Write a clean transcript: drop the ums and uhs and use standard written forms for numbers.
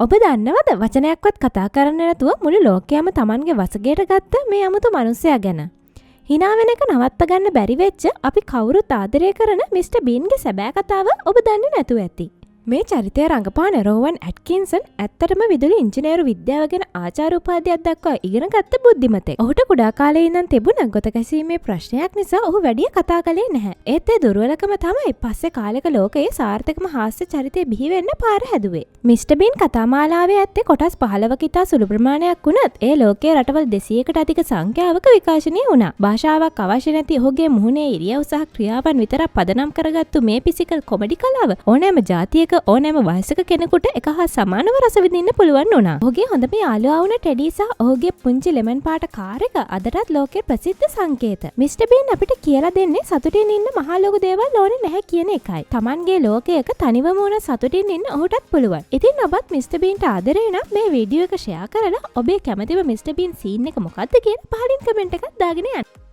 ඔබ දන්නවද වචනයක්වත් කතා කරන්න නැතුව මුළු ලෝකයම Tamanගේ වසගේට ගත්ත මේ අමුතු මිනිසයා ගැන. hina වෙන එක නවත්ත ගන්න බැරි වෙච්ච අපි කවුරුත් ආදරය කරන මිස්ටර් බීන්ගේ සැබෑ කතාව ඔබ දන්නේ නැතුව ඇති. මේ චරිතය රඟපාන රෝවන් ඇට්කින්සන් ඇත්තටම විදුලි ඉංජිනේරු විද්‍යාව ගැන ආචාර්ය උපාධියක් දක්වා ඉගෙන ගත්ත බුද්ධිමතෙක්. ඔහුට කුඩා කාලේ ඉඳන් තිබුණ ගොත කැසීමේ ප්‍රශ්නයක් නිසා ඔහු වැඩිය කතා කළේ නැහැ. ඒත් ඒ දුර්වලකම තමයි පස්සේ කාලෙක ලෝකයේ සාර්ථකම හාස්‍ය චරිතය බිහි වෙන්න පාර හැදුවේ. මිස්ටර් බීන් කතාමාලාවේ ඇත්තේ කොටස් 15ක ඉතා සුළු ප්‍රමාණයක් වුණත් ඒ ලෝකයේ රටවල් 200කට අධික සංඛ්‍යාවක විකාශනය වුණා. භාෂාවක් අවශ්‍ය නැති ඔහුගේ මුහුණේ ඉරියව් සහ ක්‍රියාවන් විතරක් පදනම් කරගත්තු මේ පිසිකල් කොමඩි කලාව ඕනෑම ජාතියක ඕනෑම වයසක කෙනෙකුට එක හා සමානව රස විඳින්න පුළුවන් වුණා. ඔහුගේ හොඳම යාළුවා වුණ ටෙඩි සහ ඔහුගේ පුංචි ලෙමන් පාට කාර් එක අදටත් ලෝකයේ ප්‍රසිද්ධ සංකේත. මිස්ටර් බීන් අපිට කියලා දෙන්නේ සතුටින් ඉන්න මහා ලොකු දේවල් ඕනේ නැහැ කියන එකයි. Tamanගේ ලෝකයක තනිවම වුණ සතුටින් ඉන්න ඔහුටත් පුළුවන්. ඉතින් ඔබත් මිස්ටර් බීන්ට ආදරේ නම් මේ වීඩියෝ එක ෂෙයා කරලා ඔබේ කැමතිම මිස්ටර් බීන් සීන් එක මොකක්ද කියලා පහලින් කමෙන්ට් එකක් දාගෙන යන්න.